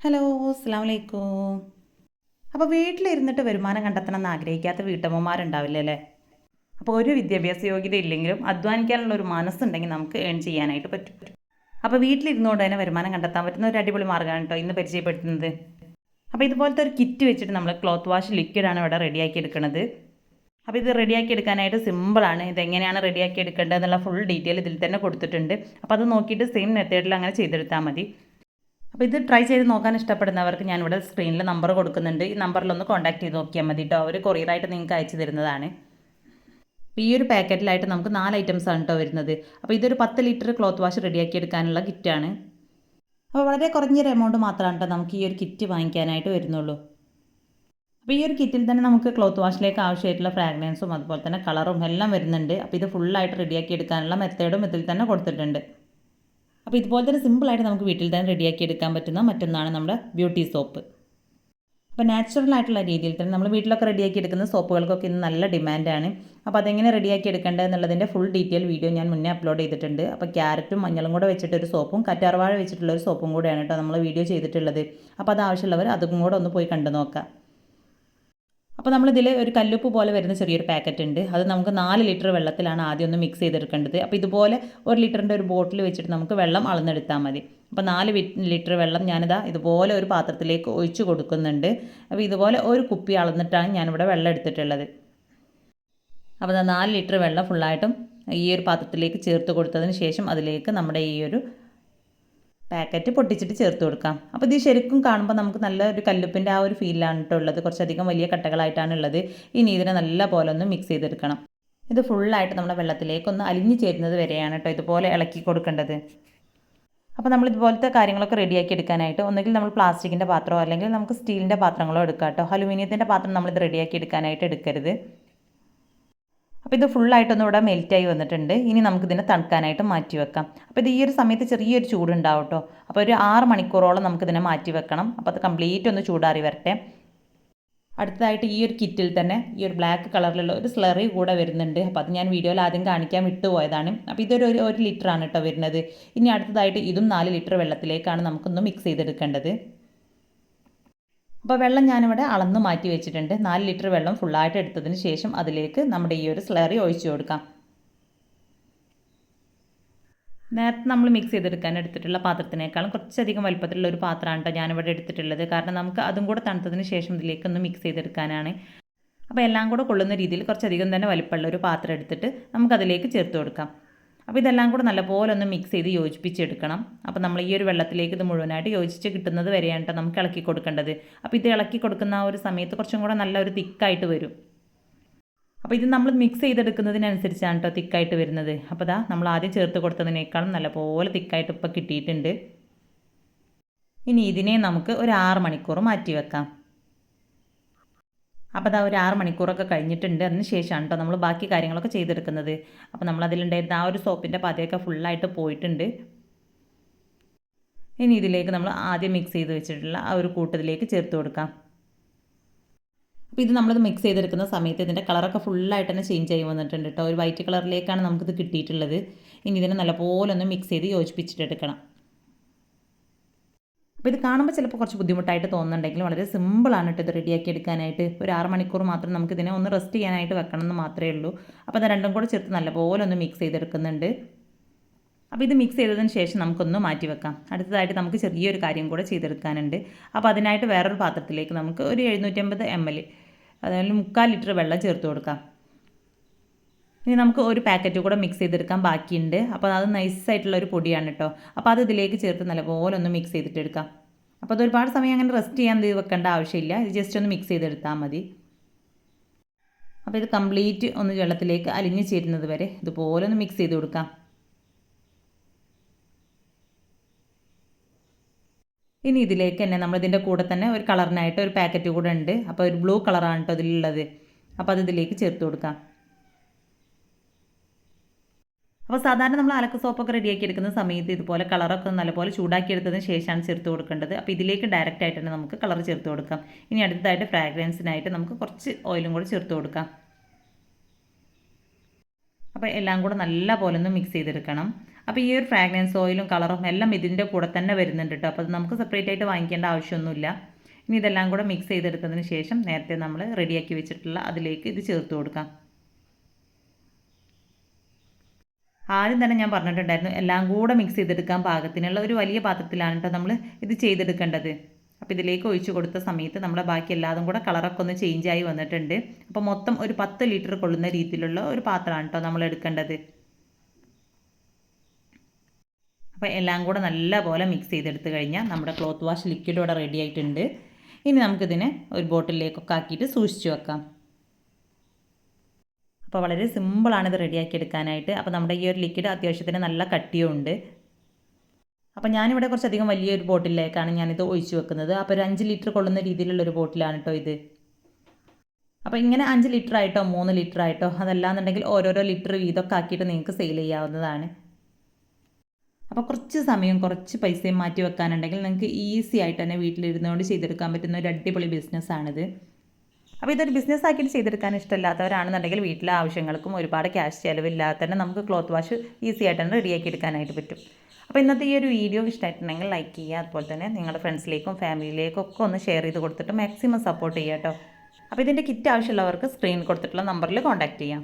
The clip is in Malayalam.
ഹലോ, അസ്സലാമു അലൈക്കും. അപ്പോൾ വീട്ടിലിരുന്നിട്ട് വരുമാനം കണ്ടെത്തണമെന്ന് ആഗ്രഹിക്കാത്ത വീട്ടമ്മമാരുണ്ടാവില്ല അല്ലേ? അപ്പോൾ ഒരു വിദ്യാഭ്യാസ യോഗ്യത ഇല്ലെങ്കിലും അധ്വാനിക്കാനുള്ള ഒരു മനസ്സുണ്ടെങ്കിൽ നമുക്ക് ഏൺ ചെയ്യാനായിട്ട് പറ്റും. അപ്പോൾ വീട്ടിലിരുന്നുകൊണ്ട് തന്നെ വരുമാനം കണ്ടെത്താൻ പറ്റുന്ന ഒരു അടിപൊളി മാർഗ്ഗമാണ് കേട്ടോ ഇന്ന് പരിചയപ്പെടുത്തുന്നത്. അപ്പോൾ ഇതുപോലത്തെ ഒരു കിറ്റ് വെച്ചിട്ട് നമ്മൾ ക്ലോത്ത് വാഷ് ലിക്വിഡാണ് ഇവിടെ റെഡിയാക്കി എടുക്കുന്നത്. അപ്പോൾ ഇത് റെഡിയാക്കി എടുക്കാനായിട്ട് സിമ്പിളാണ്. ഇതെങ്ങനെയാണ് റെഡിയാക്കി എടുക്കേണ്ടത് എന്നുള്ള ഫുൾ ഡീറ്റെയിൽ ഇതിൽ തന്നെ കൊടുത്തിട്ടുണ്ട്. അപ്പോൾ അത് നോക്കിയിട്ട് സെയിം മെത്തേഡിൽ അങ്ങനെ ചെയ്തെടുത്താൽ മതി. അപ്പോൾ ഇത് ട്രൈ ചെയ്ത് നോക്കാൻ ഇഷ്ടപ്പെടുന്നവർക്ക് ഞാനിവിടെ സ്ക്രീനിൽ നമ്പർ കൊടുക്കുന്നുണ്ട്. ഈ നമ്പറിലൊന്ന് കോൺടാക്ട് ചെയ്ത് നോക്കിയാൽ മതി കേട്ടോ. അവർ കൊറിയറായിട്ട് നിങ്ങൾക്ക് അയച്ചു തരുന്നതാണ്. അപ്പോൾ ഈ ഒരു പാക്കറ്റിലായിട്ട് നമുക്ക് 4 ഐറ്റംസ് ആണ് കേട്ടോ വരുന്നത്. അപ്പോൾ ഇതൊരു 10 ലിറ്റർ ക്ലോത്ത് വാഷ് റെഡിയാക്കി എടുക്കാനുള്ള കിറ്റാണ്. അപ്പോൾ വളരെ കുറഞ്ഞൊരു എമൗണ്ട് മാത്രമാണ് കേട്ടോ നമുക്ക് ഈ ഒരു കിറ്റ് വാങ്ങിക്കാനായിട്ട് വരുന്നുള്ളൂ. അപ്പോൾ ഈ ഒരു കിറ്റിൽ തന്നെ നമുക്ക് ക്ലോത്ത് വാഷിലേക്ക് ആവശ്യമായിട്ടുള്ള ഫ്രാഗ്രൻസും അതുപോലെ തന്നെ കളറും എല്ലാം വരുന്നുണ്ട്. അപ്പോൾ ഇത് ഫുള്ളായിട്ട് റെഡിയാക്കി എടുക്കാനുള്ള മെത്തേഡും ഇതിൽ തന്നെ കൊടുത്തിട്ടുണ്ട്. അപ്പോൾ ഇതുപോലെ തന്നെ സിമ്പിളായിട്ട് നമുക്ക് വീട്ടിൽ തന്നെ റെഡിയാക്കി എടുക്കാൻ പറ്റുന്ന മറ്റൊന്നാണ് നമ്മുടെ ബ്യൂട്ടി സോപ്പ്. അപ്പോൾ നാച്ചുറൽ ആയിട്ടുള്ള രീതിയിൽ തന്നെ നമ്മൾ വീട്ടിലൊക്കെ റെഡിയാക്കി എടുക്കുന്ന സോപ്പുകൾക്കൊക്കെ ഇന്ന് നല്ല ഡിമാൻഡാണ്. അപ്പോൾ അതെങ്ങനെ റെഡിയാക്കി എടുക്കേണ്ടത് എന്നുള്ളതിൻ്റെ ഫുൾ ഡീറ്റെയിൽ വീഡിയോ ഞാൻ മുന്നേ അപ്ലോഡ് ചെയ്തിട്ടുണ്ട്. അപ്പോൾ ക്യാരറ്റും മഞ്ഞളും കൂടെ വെച്ചിട്ടൊരു സോപ്പും കറ്റാർവാഴ വെച്ചിട്ടുള്ളൊരു സോപ്പും കൂടെയാണ് കേട്ടോ നമ്മൾ വീഡിയോ ചെയ്തിട്ടുള്ളത്. അപ്പോൾ അത് ആവശ്യമുള്ളവർ അതും കൂടെ ഒന്ന് പോയി കണ്ടു നോക്കാം. അപ്പോൾ നമ്മളിതിൽ ഒരു കല്ലുപ്പ് പോലെ വരുന്ന ചെറിയൊരു പാക്കറ്റ് ഉണ്ട്. അത് നമുക്ക് 4 ലിറ്റർ വെള്ളത്തിലാണ് ആദ്യം ഒന്ന് മിക്സ് ചെയ്തെടുക്കേണ്ടത്. അപ്പോൾ ഇതുപോലെ 1 ലിറ്ററിൻ്റെ ഒരു ബോട്ടിൽ വെച്ചിട്ട് നമുക്ക് വെള്ളം അളന്നെടുത്താൽ മതി. അപ്പോൾ 4 ലിറ്റർ വെള്ളം ഞാനിതാ ഇതുപോലെ ഒരു പാത്രത്തിലേക്ക് ഒഴിച്ച് കൊടുക്കുന്നുണ്ട്. അപ്പോൾ ഇതുപോലെ ഒരു കുപ്പി അളന്നിട്ടാണ് ഞാനിവിടെ വെള്ളം എടുത്തിട്ടുള്ളത്. അപ്പോൾ 4 ലിറ്റർ വെള്ളം ഫുള്ളായിട്ടും ഈ ഒരു പാത്രത്തിലേക്ക് ചേർത്ത് കൊടുത്തതിന് ശേഷം അതിലേക്ക് നമ്മുടെ ഈ ഒരു പാക്കറ്റ് പൊട്ടിച്ചിട്ട് ചേർത്ത് കൊടുക്കാം. അപ്പോൾ ഇത് ശരിക്കും കാണുമ്പോൾ നമുക്ക് നല്ലൊരു കല്ലുപ്പിൻ്റെ ആ ഒരു ഫീലാണ് കേട്ടോ ഉള്ളത്. കുറച്ചധികം വലിയ കട്ടകളായിട്ടാണ് ഉള്ളത്. ഇനി ഇതിനെ നല്ല പോലെ ഒന്ന് മിക്സ് ചെയ്തെടുക്കണം. ഇത് ഫുള്ളായിട്ട് നമ്മുടെ വെള്ളത്തിലേക്കൊന്ന് അലിഞ്ഞു ചേരുന്നത് വരെയാണ് കേട്ടോ ഇതുപോലെ ഇളക്കി കൊടുക്കേണ്ടത്. അപ്പോൾ നമ്മൾ ഇതുപോലത്തെ കാര്യങ്ങളൊക്കെ റെഡിയാക്കി എടുക്കാനായിട്ട് ഒന്നുകിൽ നമ്മൾ പ്ലാസ്റ്റിക്കിൻ്റെ പാത്രമോ അല്ലെങ്കിൽ നമുക്ക് സ്റ്റീലിൻ്റെ പാത്രങ്ങളോ എടുക്കാം കേട്ടോ. അലുമിനിയത്തിൻ്റെ പാത്രം നമ്മളിത് റെഡിയാക്കി എടുക്കാനായിട്ട് എടുക്കരുത്. അപ്പോൾ ഇത് ഫുള്ളായിട്ടൊന്നും ഇവിടെ മെൽറ്റായി വന്നിട്ടുണ്ട്. ഇനി നമുക്കിതിനെ തണുക്കാനായിട്ട് മാറ്റി വെക്കാം. അപ്പോൾ ഇത് ഈ ഒരു സമയത്ത് ചെറിയൊരു ചൂടുണ്ടാവും കേട്ടോ. അപ്പോൾ ഒരു 6 മണിക്കൂറോളം നമുക്കിതിനെ മാറ്റി വെക്കണം. അപ്പോൾ അത് കംപ്ലീറ്റ് ഒന്ന് ചൂടാറി വരട്ടെ. അടുത്തതായിട്ട് ഈ ഒരു കിറ്റിൽ തന്നെ ഈ ഒരു ബ്ലാക്ക് കളറിലുള്ള ഒരു സ്ലറി കൂടെ വരുന്നുണ്ട്. അപ്പോൾ അത് ഞാൻ വീഡിയോയിൽ ആദ്യം കാണിക്കാൻ വിട്ടുപോയതാണ്. അപ്പോൾ ഇതൊരു 1 ലിറ്ററാണ് കേട്ടോ വരുന്നത്. ഇനി അടുത്തതായിട്ട് ഇതും 4 ലിറ്റർ വെള്ളത്തിലേക്കാണ് നമുക്കൊന്ന് മിക്സ് ചെയ്തെടുക്കേണ്ടത്. അപ്പോൾ വെള്ളം ഞാനിവിടെ അളന്ന് മാറ്റി വെച്ചിട്ടുണ്ട്. 4 ലിറ്റർ വെള്ളം ഫുള്ളായിട്ട് എടുത്തതിന് ശേഷം അതിലേക്ക് നമ്മുടെ ഈ ഒരു സ്ലറി ഒഴിച്ചു കൊടുക്കാം. നേരത്തെ നമ്മൾ മിക്സ് ചെയ്തെടുക്കാൻ എടുത്തിട്ടുള്ള പാത്രത്തിനേക്കാളും കുറച്ചധികം വലുപ്പത്തിലുള്ള ഒരു പാത്രമാണ് കേട്ടോ ഞാനിവിടെ എടുത്തിട്ടുള്ളത്. കാരണം നമുക്ക് അതും കൂടെ തണുത്തതിന് ശേഷം ഇതിലേക്കൊന്ന് മിക്സ് ചെയ്തെടുക്കാനാണ്. അപ്പോൾ എല്ലാം കൂടെ കൊള്ളുന്ന രീതിയിൽ കുറച്ചധികം തന്നെ വലുപ്പമുള്ള ഒരു പാത്രം എടുത്തിട്ട് നമുക്കതിലേക്ക് ചേർത്ത് കൊടുക്കാം. അപ്പോൾ ഇതെല്ലാം കൂടെ നല്ലപോലെ ഒന്ന് മിക്സ് ചെയ്ത് യോജിപ്പിച്ചെടുക്കണം. അപ്പോൾ നമ്മൾ ഈ ഒരു വെള്ളത്തിലേക്ക് ഇത് മുഴുവനായിട്ട് യോജിച്ച് കിട്ടുന്നത് വരെയാണ് കേട്ടോ നമുക്ക് ഇളക്കി കൊടുക്കേണ്ടത്. അപ്പോൾ ഇത് ഇളക്കി കൊടുക്കുന്ന ആ ഒരു സമയത്ത് കുറച്ചും കൂടെ നല്ലൊരു തിക്കായിട്ട് വരും. അപ്പോൾ ഇത് നമ്മൾ മിക്സ് ചെയ്തെടുക്കുന്നതിനനുസരിച്ചാണ് കേട്ടോ തിക്കായിട്ട് വരുന്നത്. അപ്പോൾ ഇതാ നമ്മൾ ആദ്യം ചേർത്ത് കൊടുത്തതിനേക്കാളും നല്ലപോലെ തിക്കായിട്ട് ഇപ്പോൾ കിട്ടിയിട്ടുണ്ട്. ഇനി ഇതിനെ നമുക്ക് ഒരു 6 മണിക്കൂർ മാറ്റി വെക്കാം. അപ്പോൾ അതാ ഒരു 6 മണിക്കൂറൊക്കെ കഴിഞ്ഞിട്ടുണ്ട്. അതിന് ശേഷമാണ് കേട്ടോ നമ്മൾ ബാക്കി കാര്യങ്ങളൊക്കെ ചെയ്തെടുക്കുന്നത്. അപ്പോൾ നമ്മളതിലുണ്ടായിരുന്ന ആ ഒരു സോപ്പിൻ്റെ പതയൊക്കെ ഫുള്ളായിട്ട് പോയിട്ടുണ്ട്. ഇനി ഇതിലേക്ക് നമ്മൾ ആദ്യം മിക്സ് ചെയ്ത് വെച്ചിട്ടുള്ള ആ ഒരു കൂട്ടത്തിലേക്ക് ചേർത്ത് കൊടുക്കാം. അപ്പോൾ ഇത് നമ്മളിത് മിക്സ് ചെയ്തെടുക്കുന്ന സമയത്ത് ഇതിൻ്റെ കളറൊക്കെ ഫുള്ളായിട്ട് തന്നെ ചേഞ്ച് ആയി വന്നിട്ടുണ്ട് കേട്ടോ. ഒരു വൈറ്റ് കളറിലേക്കാണ് നമുക്കിത് കിട്ടിയിട്ടുള്ളത്. ഇനി ഇതിനെ നല്ലപോലെ ഒന്ന് മിക്സ് ചെയ്ത് യോജിപ്പിച്ചിട്ടെടുക്കണം. അപ്പോൾ ഇത് കാണുമ്പോൾ ചിലപ്പോൾ കുറച്ച് ബുദ്ധിമുട്ടായിട്ട് തോന്നുന്നുണ്ടെങ്കിലും വളരെ സിമ്പിളാണ് കേട്ടോ ഇത് റെഡിയാക്കി എടുക്കാനായിട്ട്. ഒരു 6 മണിക്കൂർ മാത്രം നമുക്കിതിനെ ഒന്ന് റെസ്റ്റ് ചെയ്യാനായിട്ട് വെക്കണം എന്ന് മാത്രമേ ഉള്ളൂ. അപ്പോൾ അത് രണ്ടും കൂടെ ചേർത്ത് നല്ലപോലെ ഒന്ന് മിക്സ് ചെയ്തെടുക്കുന്നുണ്ട്. അപ്പോൾ ഇത് മിക്സ് ചെയ്തതിന് ശേഷം നമുക്കൊന്ന് മാറ്റി വെക്കാം. അടുത്തതായിട്ട് നമുക്ക് ചെറിയൊരു കാര്യം കൂടെ ചെയ്തെടുക്കാനുണ്ട്. അപ്പോൾ അതിനായിട്ട് വേറൊരു പാത്രത്തിലേക്ക് നമുക്ക് ഒരു 750 ml അതായത് 3/4 ലിറ്റർ വെള്ളം ചേർത്ത് കൊടുക്കാം. ഇനി നമുക്ക് ഒരു പാക്കറ്റ് കൂടെ മിക്സ് ചെയ്തെടുക്കാൻ ബാക്കിയുണ്ട്. അപ്പോൾ അത് നൈസായിട്ടുള്ള ഒരു പൊടിയാണ് കേട്ടോ. അപ്പോൾ അത് ഇതിലേക്ക് ചേർത്ത് നല്ലപോലെ ഒന്ന് മിക്സ് ചെയ്തിട്ടെടുക്കാം. അപ്പോൾ അത് ഒരുപാട് സമയം അങ്ങനെ റെസ്റ്റ് ചെയ്യാൻ വെക്കേണ്ട ആവശ്യമില്ല. ഇത് ജസ്റ്റ് ഒന്ന് മിക്സ് ചെയ്തെടുത്താൽ മതി. അപ്പോൾ ഇത് കംപ്ലീറ്റ് ഒന്ന് വെള്ളത്തിലേക്ക് അലിഞ്ഞ് ചേരുന്നത് വരെ ഇതുപോലെ ഒന്ന് മിക്സ് ചെയ്ത് കൊടുക്കാം. ഇനി ഇതിലേക്ക് തന്നെ നമ്മളിതിൻ്റെ കൂടെ തന്നെ ഒരു കളറിനായിട്ട് ഒരു പാക്കറ്റ് കൂടെ ഉണ്ട്. അപ്പോൾ ഒരു ബ്ലൂ കളറാണ് കേട്ടോ ഇതിലുള്ളത്. അപ്പോൾ അത് ഇതിലേക്ക് ചേർത്ത് കൊടുക്കാം. അപ്പോൾ സാധാരണ നമ്മൾ അലക്ക് സോപ്പൊക്കെ റെഡിയാക്കി എടുക്കുന്ന സമയത്ത് ഇതുപോലെ കളറൊക്കെ നല്ലപോലെ ചൂടാക്കി എടുത്തതിന് ശേഷമാണ് ചേർത്ത് കൊടുക്കേണ്ടത്. അപ്പോൾ ഇതിലേക്ക് ഡയറക്റ്റ് ആയിട്ട് തന്നെ നമുക്ക് കളർ ചേർത്ത് കൊടുക്കാം. ഇനി അടുത്തതായിട്ട് ഫ്രാഗ്രൻസിനായിട്ട് നമുക്ക് കുറച്ച് ഓയിലും കൂടി ചേർത്ത് കൊടുക്കാം. അപ്പോൾ എല്ലാം കൂടെ നല്ല പോലെ ഒന്ന് മിക്സ് ചെയ്തെടുക്കണം. അപ്പോൾ ഈ ഒരു ഫ്രാഗ്രൻസ് ഓയിലും കളറും എല്ലാം ഇതിൻ്റെ കൂടെ തന്നെ വരുന്നുണ്ട് കേട്ടോ. അപ്പോൾ അത് നമുക്ക് സെപ്പറേറ്റ് ആയിട്ട് വാങ്ങിക്കേണ്ട ആവശ്യമൊന്നുമില്ല. ഇനി ഇതെല്ലാം കൂടെ മിക്സ് ചെയ്തെടുത്തതിന് ശേഷം നേരത്തെ നമ്മൾ റെഡിയാക്കി വെച്ചിട്ടുള്ള അതിലേക്ക് ഇത് ചേർത്ത് കൊടുക്കാം. ആദ്യം തന്നെ ഞാൻ പറഞ്ഞിട്ടുണ്ടായിരുന്നു എല്ലാം കൂടെ മിക്സ് ചെയ്തെടുക്കാൻ പാകത്തിനുള്ള ഒരു വലിയ പാത്രത്തിലാണ് കേട്ടോ നമ്മൾ ഇത് ചെയ്തെടുക്കേണ്ടത്. അപ്പോൾ ഇതിലേക്ക് ഒഴിച്ച് കൊടുത്ത സമയത്ത് നമ്മളെ ബാക്കി എല്ലാതും കൂടെ കളറൊക്കെ ഒന്ന് ചേഞ്ചായി വന്നിട്ടുണ്ട്. അപ്പോൾ മൊത്തം ഒരു 10 ലിറ്റർ കൊള്ളുന്ന രീതിയിലുള്ള ഒരു പാത്രമാണ് കേട്ടോ നമ്മൾ എടുക്കേണ്ടത്. അപ്പോൾ എല്ലാം കൂടെ നല്ല പോലെ മിക്സ് ചെയ്തെടുത്ത് കഴിഞ്ഞാൽ നമ്മുടെ ക്ലോത്ത് വാഷ് ലിക്വിഡ് ഇവിടെ റെഡി ആയിട്ടുണ്ട്. ഇനി നമുക്കിതിനെ ഒരു ബോട്ടിലേക്കൊക്കെ ആക്കിയിട്ട് സൂക്ഷിച്ച് വെക്കാം. അപ്പോൾ വളരെ സിമ്പിളാണ് ഇത് റെഡിയാക്കി എടുക്കാനായിട്ട്. അപ്പോൾ നമ്മുടെ ഈ ഒരു ലിക്വിഡ് അത്യാവശ്യത്തിന് നല്ല കട്ടിയുണ്ട്. അപ്പോൾ ഞാനിവിടെ കുറച്ചധികം വലിയൊരു ബോട്ടിലേക്കാണ് ഞാനിത് ഒഴിച്ചു വെക്കുന്നത്. അപ്പോൾ ഒരു 5 ലിറ്റർ കൊള്ളുന്ന രീതിയിലുള്ളൊരു ബോട്ടിലാണ് കേട്ടോ ഇത്. അപ്പോൾ ഇങ്ങനെ 5 ലിറ്റർ ആയിട്ടോ 3 ലിറ്റർ ആയിട്ടോ അതല്ലാന്നുണ്ടെങ്കിൽ ഓരോരോ ലിറ്റർ വീതമൊക്കെ ആക്കിയിട്ട് നിങ്ങൾക്ക് സെയിൽ ചെയ്യാവുന്നതാണ്. അപ്പോൾ കുറച്ച് സമയം കുറച്ച് പൈസയും മാറ്റി വെക്കാനുണ്ടെങ്കിൽ നിങ്ങൾക്ക് ഈസി ആയിട്ട് തന്നെ വീട്ടിലിരുന്നുകൊണ്ട് ചെയ്തെടുക്കാൻ പറ്റുന്ന ഒരു അടിപൊളി ബിസിനസ്സാണിത്. അപ്പോൾ ഇതൊരു ബിസിനസ് ആക്കിയിട്ട് ചെയ്തെടുക്കാൻ ഇഷ്ടമില്ലാത്തവരാണെന്നുണ്ടെങ്കിൽ വീട്ടിലെ ആവശ്യങ്ങൾക്കും ഒരുപാട് ക്യാഷ് ചിലവില്ലാതെ തന്നെ നമുക്ക് ക്ലോത്ത് വാഷ് ഈസി ആയിട്ട് തന്നെ റെഡിയാക്കി എടുക്കാനായിട്ട് പറ്റും. അപ്പോൾ ഇന്നത്തെ ഈ ഒരു വീഡിയോ ഇഷ്ടമായിട്ടുണ്ടെങ്കിൽ ലൈക്ക് ചെയ്യുക. അതുപോലെ തന്നെ നിങ്ങളുടെ ഫ്രണ്ട്സിലേക്കും ഫാമിലിയിലേക്കും ഒക്കെ ഒന്ന് ഷെയർ ചെയ്ത് കൊടുത്തിട്ട് മാക്സിമം സപ്പോർട്ട് ചെയ്യുക കേട്ടോ. അപ്പോൾ ഇതിൻ്റെ കിറ്റ് ആവശ്യമുള്ളവർക്ക് സ്ക്രീനിൽ കൊടുത്തിട്ടുള്ള നമ്പറിൽ കോൺടാക്റ്റ് ചെയ്യാം.